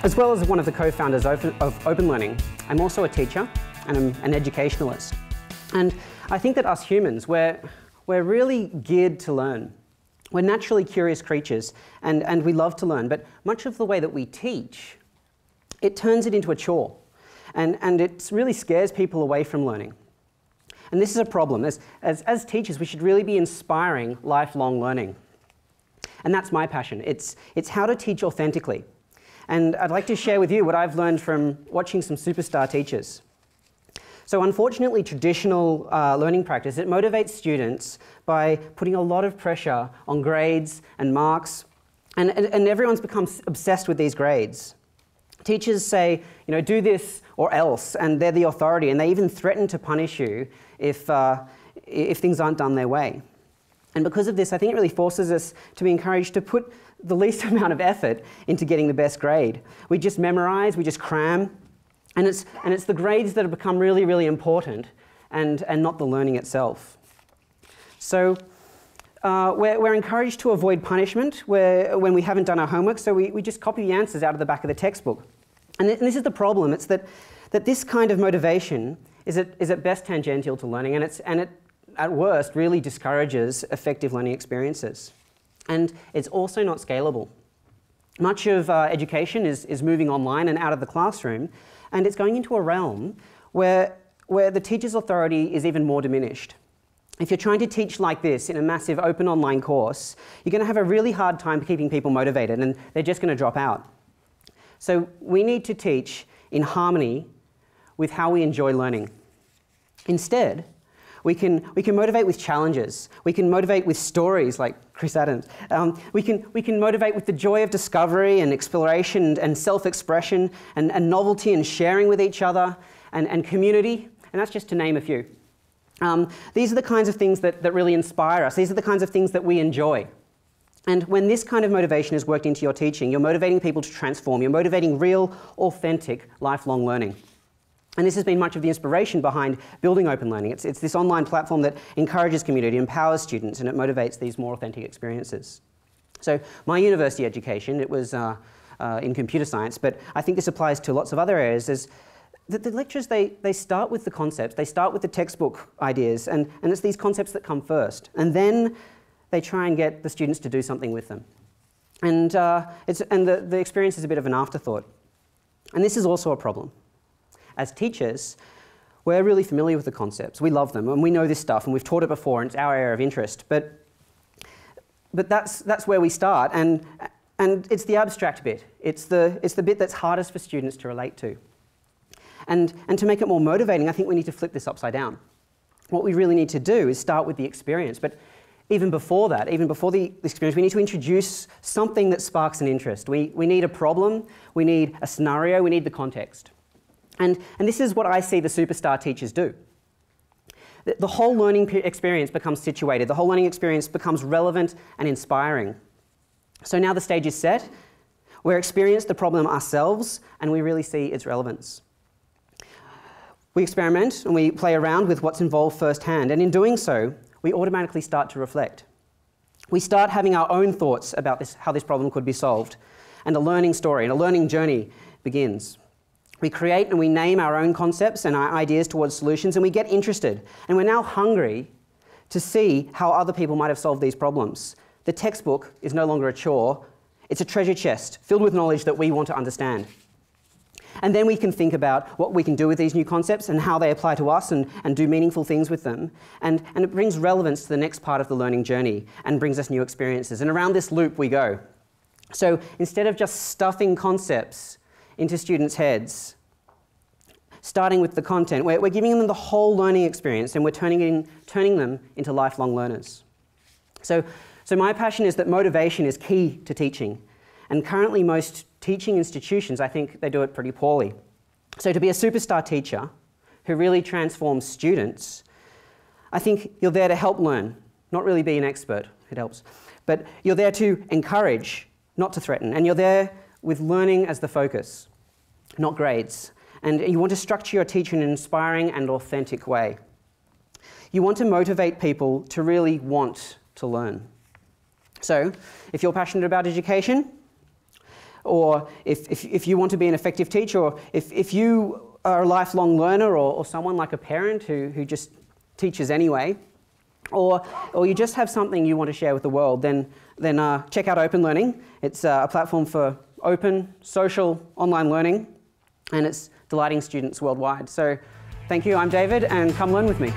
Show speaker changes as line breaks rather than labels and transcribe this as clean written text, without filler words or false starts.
As well as one of the co-founders of OpenLearning, I'm also a teacher and I'm an educationalist. And I think that us humans, we're really geared to learn. We're naturally curious creatures and we love to learn, but much of the way that we teach, it turns it into a chore. And it really scares people away from learning. And this is a problem. As teachers, we should really be inspiring lifelong learning. And that's my passion. It's how to teach authentically. And I'd like to share with you what I've learned from watching some superstar teachers. So unfortunately, traditional learning practice, it motivates students by putting a lot of pressure on grades and marks, and everyone's become obsessed with these grades. Teachers say, you know, do this or else, and they're the authority, and they even threaten to punish you if things aren't done their way. And because of this, I think it really forces us to be encouraged to put the least amount of effort into getting the best grade. We just memorize, we just cram, and it's the grades that have become really, really important and not the learning itself. So we're encouraged to avoid punishment when we haven't done our homework, so we just copy the answers out of the back of the textbook. And this is the problem. It's that this kind of motivation is at best tangential to learning, and it at worst really discourages effective learning experiences. And it's also not scalable. Much of education is moving online and out of the classroom, and it's going into a realm where the teacher's authority is even more diminished. If you're trying to teach like this in a massive open online course, you're going to have a really hard time keeping people motivated, and they're just going to drop out. So we need to teach in harmony with how we enjoy learning. Instead, we can motivate with challenges. We can motivate with stories like Chris Adams. We can motivate with the joy of discovery and exploration and self-expression and novelty and sharing with each other and community. And that's just to name a few. These are the kinds of things that really inspire us. These are the kinds of things that we enjoy. And when this kind of motivation is worked into your teaching, you're motivating people to transform. You're motivating real, authentic, lifelong learning. And this has been much of the inspiration behind building OpenLearning. It's this online platform that encourages community, empowers students, and it motivates these more authentic experiences. So my university education, it was in computer science, but I think this applies to lots of other areas, is that the lectures, they start with the concepts, they start with the textbook ideas, and it's these concepts that come first. And then they try and get the students to do something with them. And the experience is a bit of an afterthought. And this is also a problem. As teachers, we're really familiar with the concepts. We love them, and we know this stuff, and we've taught it before, and it's our area of interest. But that's where we start, and it's the abstract bit. It's the bit that's hardest for students to relate to. And to make it more motivating, I think we need to flip this upside down. What we really need to do is start with the experience. But even before that, even before the experience, we need to introduce something that sparks an interest. We need a problem, we need a scenario, we need the context. And this is what I see the superstar teachers do. The whole learning experience becomes situated. The whole learning experience becomes relevant and inspiring. So now the stage is set. We've experienced the problem ourselves, and we really see its relevance. We experiment and we play around with what's involved firsthand, and in doing so, we automatically start to reflect. We start having our own thoughts about how this problem could be solved, and a learning story and a learning journey begins. We create and we name our own concepts and our ideas towards solutions, and we get interested. And we're now hungry to see how other people might have solved these problems. The textbook is no longer a chore. It's a treasure chest filled with knowledge that we want to understand. And then we can think about what we can do with these new concepts and how they apply to us and do meaningful things with them. And it brings relevance to the next part of the learning journey and brings us new experiences. And around this loop we go. So instead of just stuffing concepts into students' heads, starting with the content, we're giving them the whole learning experience, and we're turning them into lifelong learners. So my passion is that motivation is key to teaching, and currently most teaching institutions, I think they do it pretty poorly. So to be a superstar teacher who really transforms students, I think you're there to help learn, not really be an expert, it helps, but you're there to encourage, not to threaten, and you're there with learning as the focus, not grades. And you want to structure your teaching in an inspiring and authentic way. You want to motivate people to really want to learn. So, if you're passionate about education, or if you want to be an effective teacher, or if you are a lifelong learner, or someone like a parent who just teaches anyway, or you just have something you want to share with the world, then check out OpenLearning. It's a platform for open, social, online learning, and it's delighting students worldwide. So thank you, I'm David, and come learn with me.